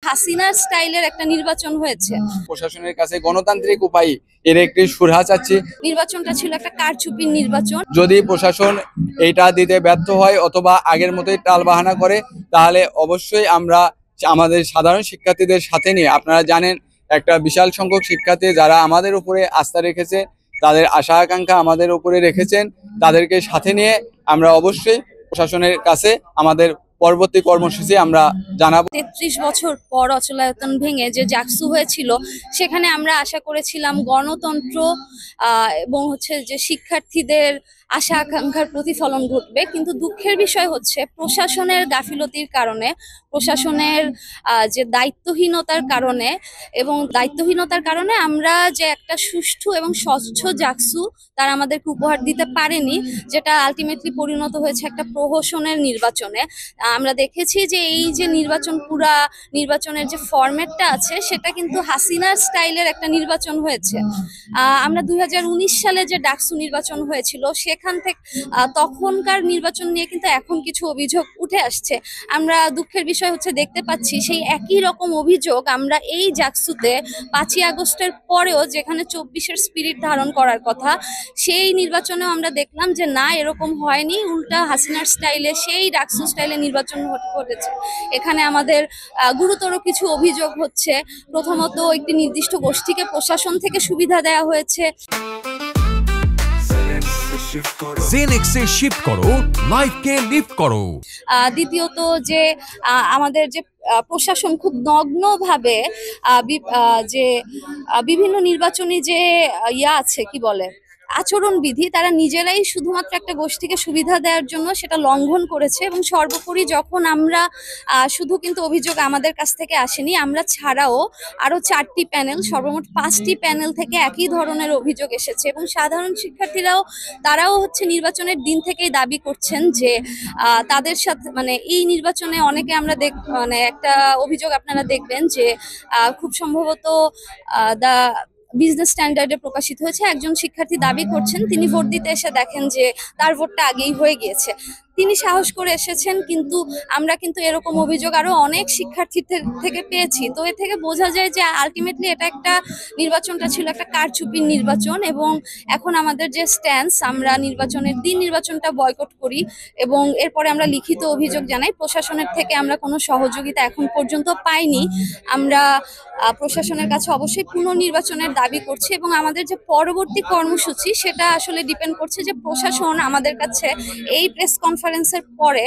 হাসিনার স্টাইলের একটা নির্বাচন হয়েছে। প্রশাসনের কাছে গণতান্ত্রিক উপায়ে এর একটি সুরাহা চাচ্ছি। নির্বাচনটা ছিল একটা কারচুপির নির্বাচন। যদি প্রশাসন এটা দিতে ব্যর্থ হয় অথবা আগের মতোই টালবাহানা করে, তাহলে অবশ্যই আমরা আমাদের সাধারণ শিক্ষার্থীদের সাথে নিয়ে, আপনারা জানেন একটা বিশাল সংখ্যক শিক্ষার্থী যারা আমাদের উপরে আস্থা রেখেছে, তাদের আশা আকাঙ্ক্ষা আমাদের উপরে রেখেছেন, তাদেরকে সাথে নিয়ে আমরা অবশ্যই প্রশাসনের কাছে আমাদের পরবর্তী কর্মসূচি আমরা জানাবো। 33 বছর পর অচলায়তন ভেঙে যে জাকসু হয়েছিল, সেখানে আমরা আশা করেছিলাম গণতন্ত্র এবং যে শিক্ষার্থীদের আশা আকাঙ্ক্ষার প্রতিফলন ঘটবে। কিন্তু দুঃখের বিষয় হচ্ছে প্রশাসনের গাফিলতির কারণে, প্রশাসনের যে দায়িত্বহীনতার কারণে আমরা যে একটা সুষ্ঠু এবং স্বচ্ছ জাকসু তারা আমাদেরকে উপহার দিতে পারেনি, যেটা আলটিমেটলি পরিণত হয়েছে একটা প্রহসনের নির্বাচনে। আমরা দেখেছি যে এই যে নির্বাচনের যে ফরম্যাটটা আছে, সেটা কিন্তু হাসিনার স্টাইলের একটা নির্বাচন হয়েছে। আমরা 2019 সালে যে ডাকসু নির্বাচন হয়েছিল, সেখান থেকে তখনকার নির্বাচন নিয়ে কিন্তু এখন কিছু অভিযোগ উঠে আসছে। আমরা দুঃখের বিষয় হচ্ছে দেখতে পাচ্ছি সেই একই রকম অভিযোগ আমরা এই জাকসুতে 5ই আগস্টের পরেও, যেখানে 24-এর স্পিরিট ধারণ করার কথা, সেই নির্বাচনেও আমরা দেখলাম যে না, এরকম হয়নি। উল্টা হাসিনার স্টাইলে, সেই ডাকসু স্টাইলে নির্বাচন ঘটেছে। এখানে আমাদের গুরুতর কিছু অভিযোগ হচ্ছে। প্রথমত, একটি নির্দিষ্ট গোষ্ঠীকে প্রশাসন থেকে সুবিধা দেওয়া হয়েছে। জেনেক্সে শিফট করো, লাইফকে লিফট করো। দ্বিতীয়ত, যে আমাদের যে প্রশাসন খুব নগ্নভাবে যে বিভিন্ন নির্বাচনী যে আছে, কি বলে, আচরণবিধি, তারা নিজেরাই শুধুমাত্র একটা গোষ্ঠীকে সুবিধা দেওয়ার জন্য সেটা লঙ্ঘন করেছে। এবং সর্বোপরি, যখন আমরা শুধু কিন্তু অভিযোগ আমাদের কাছ থেকে আসেনি, আমরা ছাড়াও আরো 4টি প্যানেল, সর্বমোট 5টি প্যানেল থেকে একই ধরনের অভিযোগ এসেছে। এবং সাধারণ শিক্ষার্থীরাও, তারাও নির্বাচনের দিন থেকেই দাবি করছেন যে তাদের সাথে, এই নির্বাচনে অনেকে আমরা একটা অভিযোগ আপনারা দেখবেন যে খুব সম্ভবত বিজনেস স্ট্যান্ডার্ডে প্রকাশিত হয়েছে। একজন শিক্ষার্থী দাবি করছেন তিনি ভোট দিতে এসে দেখেন যে তার ভোটটা আগেই হয়ে গিয়েছে। তিনি সাহস করে এসেছেন, কিন্তু আমরা কিন্তু এরকম অভিযোগ আরো অনেক শিক্ষার্থীদের থেকে পেয়েছি। তো এ থেকে বোঝা যায় যে আলটিমেটলি নির্বাচনটা ছিল একটা কারচুপির নির্বাচন। এবং এখন আমাদের যে স্ট্যান্স, আমরা নির্বাচনের দিন নির্বাচনটা বয়কট করি এবং এরপরে আমরা লিখিত অভিযোগ জানাই। প্রশাসনের থেকে আমরা কোনো সহযোগিতা এখন পর্যন্ত পাইনি। আমরা প্রশাসনের কাছে অবশ্যই পুনর্নির্বাচনের দাবি করছি এবং আমাদের যে পরবর্তী কর্মসূচি, সেটা আসলে ডিপেন্ড করছে যে প্রশাসন আমাদের কাছে এই প্রেস কনফারেন্সের পরে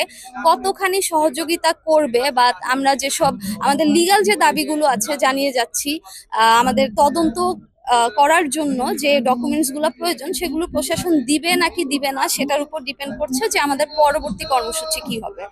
কতখানি সহযোগিতা করবে, বা আমরা যেসব আমাদের লিগ্যাল যে দাবিগুলো আছে জানিয়ে যাচ্ছি, আমাদের তদন্ত করার জন্য যে ডকুমেন্টসগুলো প্রয়োজন, সেগুলো প্রশাসন দিবে নাকি দিবে না, সেটার উপর ডিপেন্ড করছে যে আমাদের পরবর্তী কর্মসূচি কি হবে।